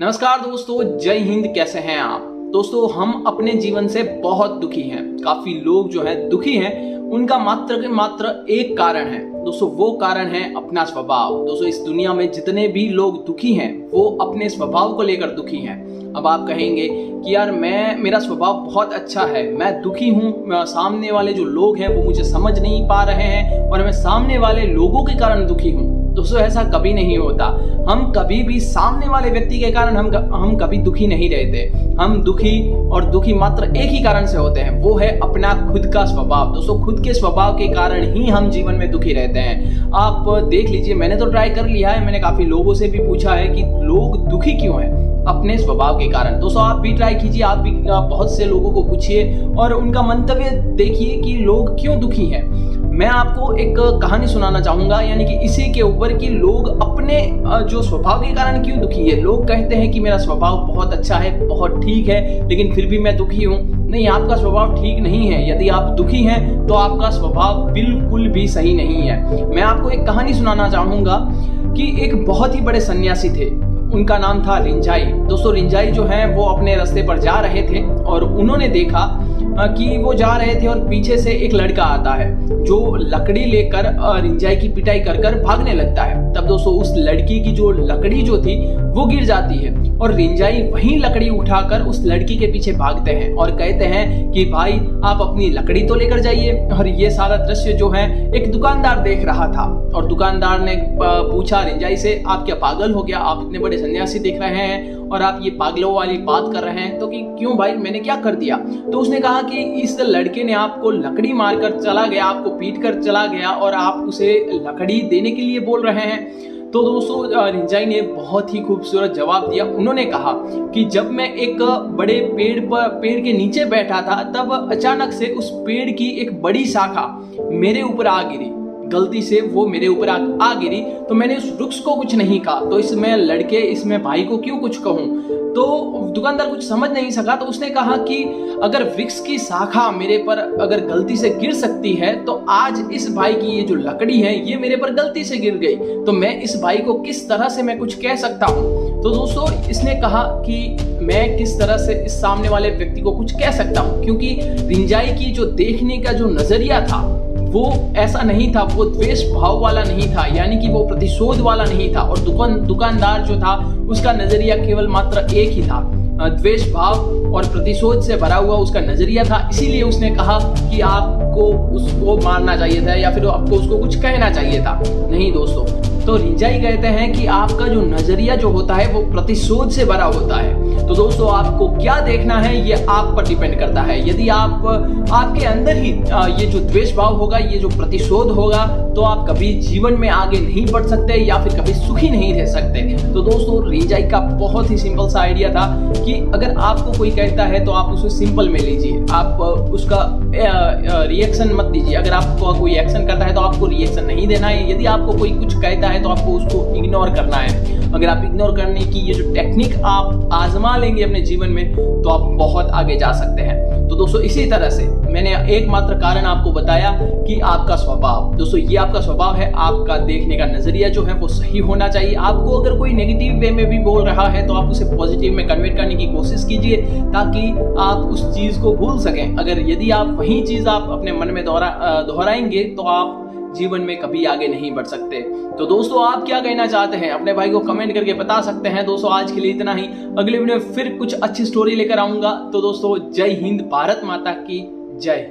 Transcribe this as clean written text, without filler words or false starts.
नमस्कार दोस्तों, जय हिंद। कैसे हैं आप दोस्तों? हम अपने जीवन से बहुत दुखी हैं। काफी लोग जो हैं दुखी हैं। उनका मात्र के मात्र एक कारण है दोस्तों, वो कारण है अपना स्वभाव। दोस्तों, इस दुनिया में जितने भी लोग दुखी हैं वो अपने स्वभाव को लेकर दुखी हैं। अब आप कहेंगे कि यार मेरा स्वभाव बहुत अच्छा है, मैं दुखी हूँ, सामने वाले जो लोग हैं वो मुझे समझ नहीं पा रहे हैं और मैं सामने वाले लोगों के कारण दुखी हूँ। दोस्तों, ऐसा कभी नहीं होता। हम कभी भी सामने वाले व्यक्ति के कारण हम कभी दुखी नहीं रहते। हम दुखी और दुखी मात्र एक ही कारण से होते हैं, वो है अपना खुद का स्वभाव। दोस्तों, खुद के स्वभाव के कारण ही हम जीवन में दुखी रहते हैं। आप देख लीजिए, मैंने तो ट्राई कर लिया है, मैंने काफी लोगों से भी पूछा है कि लोग दुखी क्यों हैं, अपने स्वभाव के कारण। दोस्तों, आप भी ट्राई कीजिए, आप भी बहुत से लोगों को पूछिए और उनका मंतव्य देखिए कि लोग क्यों दुखी हैं। मैं आपको एक कहानी सुनाना चाहूंगा, यानी कि इसी के ऊपर कि लोग अपने जो स्वभाव के कारण क्यों दुखी है। लोग कहते हैं कि मेरा स्वभाव बहुत अच्छा है, बहुत ठीक है, लेकिन फिर भी मैं दुखी हूँ। नहीं, आपका स्वभाव ठीक नहीं है। यदि आप दुखी हैं तो आपका स्वभाव बिल्कुल भी सही नहीं है। मैं आपको एक कहानी सुनाना चाहूंगा कि एक बहुत ही बड़े सन्यासी थे, उनका नाम था रिंझाई। दोस्तों, रिंझाई जो है वो अपने रास्ते पर जा रहे थे और उन्होंने देखा कि वो जा रहे थे और पीछे से एक लड़का आता है जो लकड़ी लेकर रिंझाई की पिटाई कर कर भागने लगता है। तब दोस्तों, उस लड़की की जो लकड़ी जो थी वो गिर जाती है और रिंझाई वही लकड़ी उठाकर उस लड़की के पीछे भागते हैं और कहते हैं कि भाई, आप अपनी लकड़ी तो लेकर जाइए। और ये सारा दृश्य जो है एक दुकानदार देख रहा था और दुकानदार ने पूछा रिंझाई से, आप क्या पागल हो गया? आप इतने बड़े सन्यासी दिख रहे हैं और आप ये पागलों वाली बात कर रहे हैं, तो कि क्यों भाई, मैंने क्या कर दिया? तो उसने कहा कि इस लड़के ने आपको लकड़ी मारकर चला गया, आपको पीट कर चला गया और आप उसे लकड़ी देने के लिए बोल रहे हैं। तो दोस्तों, रिंझाई ने बहुत ही खूबसूरत जवाब दिया। उन्होंने कहा कि जब मैं एक बड़े पेड़ के नीचे बैठा था, तब अचानक से उस पेड़ की एक बड़ी शाखा मेरे ऊपर आ गिरी। गलती से वो मेरे ऊपर आ गिरी तो मैंने उस वृक्ष को कुछ नहीं कहा, तो इसमें भाई को क्यों कुछ कहूं? तो दुकानदार कुछ समझ नहीं सका। तो उसने कहा कि अगर वृक्ष की शाखा मेरे पर अगर गलती से गिर सकती है, तो आज इस भाई की ये जो लकड़ी है ये मेरे पर गलती से गिर गई, तो मैं इस भाई को किस तरह से मैं कुछ कह सकता हूँ? तो दोस्तों, इसने कहा कि मैं किस तरह से इस सामने वाले व्यक्ति को कुछ कह सकता हूँ, क्योंकि रिंझाई की जो देखने का जो नजरिया था वो ऐसा नहीं था, वो द्वेष भाव वाला नहीं था, यानी कि वो प्रतिशोध वाला नहीं था। और दुकानदार जो था उसका नजरिया केवल मात्र एक ही था, द्वेष भाव और प्रतिशोध से भरा हुआ उसका नजरिया था। इसीलिए उसने कहा कि आपको उसको मारना चाहिए था या फिर आपको उसको कुछ कहना चाहिए था। नहीं दोस्तों, तो रिंझाई कहते हैं कि आपका जो नजरिया जो होता है वो प्रतिशोध से भरा होता है। तो दोस्तों, आपको क्या देखना है ये आप पर डिपेंड करता है। यदि आपके अंदर ही ये जो द्वेष भाव होगा, ये जो प्रतिशोध होगा, तो आप कभी जीवन में आगे नहीं बढ़ सकते या फिर कभी सुखी नहीं रह सकते। तो दोस्तों, रिंझाई का बहुत ही सिंपल सा आइडिया था कि अगर आपको कोई कहता है तो आप उसे सिंपल में लीजिए, आप उसका रिएक्शन मत दीजिए। अगर आपको कोई एक्शन करता है तो आपको रिएक्शन नहीं देना है। यदि आपको कोई कुछ कहता है तो आपको उसको इग्नोर करना है। अगर आप इग्नोर करने की ये जो टेक्निक आप आजमा लेंगे अपने जीवन में, तो आप बहुत आगे जा सकते हैं। तो दोस्तों, इसी तरह से मैंने एकमात्र कारण आपको बताया कि आपका स्वभाव। दोस्तों, ये आपका स्वभाव है, आपका देखने का नजरिया जो है वो सही होना चाहिए। आपको अगर कोई नेगेटिव वे में भी बोल रहा है तो आप उसे पॉजिटिव में कन्वर्ट करने की कोशिश कीजिए, ताकि आप उस चीज को भूल सकें। अगर यदि आप वही चीज आप अपने मन में दोहराएंगे तो आप जीवन में कभी आगे नहीं बढ़ सकते। तो दोस्तों, आप क्या कहना चाहते हैं अपने भाई को कमेंट करके बता सकते हैं। दोस्तों, आज के लिए इतना ही। अगले वीडियो में फिर कुछ अच्छी स्टोरी लेकर आऊंगा। तो दोस्तों, जय हिंद, भारत माता की जय।